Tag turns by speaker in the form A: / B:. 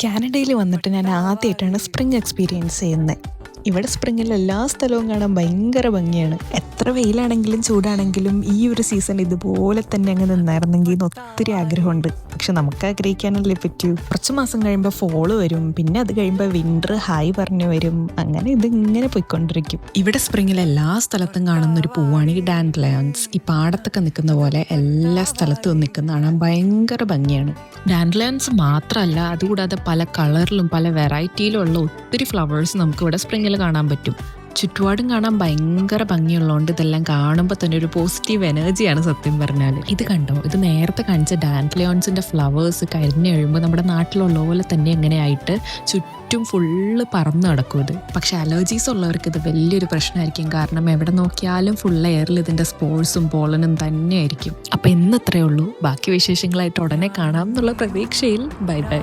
A: കാനഡയിൽ വന്നിട്ട് ഞാൻ ആദ്യമായിട്ടാണ് സ്പ്രിംഗ് എക്സ്പീരിയൻസ് ചെയ്യുന്നത്. ഇവിടെ സ്പ്രിങ്ങിൽ എല്ലാ സ്ഥലവും കാണാൻ ഭയങ്കര ഭംഗിയാണ്. എത്ര വെയിലാണെങ്കിലും ചൂടാണെങ്കിലും ഈ ഒരു സീസൺ ഇതുപോലെ തന്നെ അങ്ങ് നിന്നായിരുന്നെങ്കിൽ എന്ന് ഒത്തിരി ആഗ്രഹമുണ്ട്. പക്ഷെ നമുക്ക് ആഗ്രഹിക്കാനല്ലേ പറ്റൂ. കുറച്ച് മാസം കഴിയുമ്പോൾ ഫോള് വരും, പിന്നെ അത് കഴിയുമ്പോൾ വിൻ്റർ ഹായ് പറഞ്ഞു വരും. അങ്ങനെ ഇതിങ്ങനെ പോയിക്കൊണ്ടിരിക്കും. ഇവിടെ സ്പ്രിങ്ങിൽ എല്ലാ സ്ഥലത്തും കാണുന്ന ഒരു പൂവാണ് ഈ ഡാൻഡലിയൻസ്. ഈ പാടത്തൊക്കെ നിൽക്കുന്ന പോലെ എല്ലാ സ്ഥലത്തും നിൽക്കുന്ന കാണാൻ ഭയങ്കര ഭംഗിയാണ്. ഡാൻഡലിയൻസ് മാത്രമല്ല, അതുകൂടാതെ പല കളറിലും പല വെറൈറ്റിയിലും ഉള്ള ഒത്തിരി ഫ്ലവേഴ്സ് നമുക്ക് ഇവിടെ സ്പ്രിങ്ങിൽ കാണാൻ പറ്റും. ചുറ്റുപാടും കാണാൻ ഭയങ്കര ഭംഗിയുള്ളതുകൊണ്ട് ഇതെല്ലാം കാണുമ്പോൾ തന്നെ ഒരു പോസിറ്റീവ് എനർജിയാണ് സത്യം പറഞ്ഞാൽ. ഇത് കണ്ടോ, ഇത് നേരത്തെ കാണിച്ച ഡാൻഡലിയോൺസിന്റെ ഫ്ലവേഴ്സ് കരിഞ്ഞ് കഴിയുമ്പോൾ നമ്മുടെ നാട്ടിലുള്ള പോലെ തന്നെ എങ്ങനെയായിട്ട് ചുറ്റും ഫുള്ള് പറന്ന് നടക്കും ഇത്. പക്ഷെ അലർജീസ് ഉള്ളവർക്ക് ഇത് വലിയൊരു പ്രശ്നമായിരിക്കും. കാരണം എവിടെ നോക്കിയാലും ഫുൾ എയറിൽ ഇതിന്റെ സ്പോർട്സും പോളനും തന്നെയായിരിക്കും. അപ്പൊ ഇന്ന് ഇത്രയേ ഉള്ളൂ. ബാക്കി വിശേഷങ്ങളായിട്ട് ഉടനെ കാണാം എന്നുള്ള പ്രതീക്ഷയിൽ ബൈ ബൈ.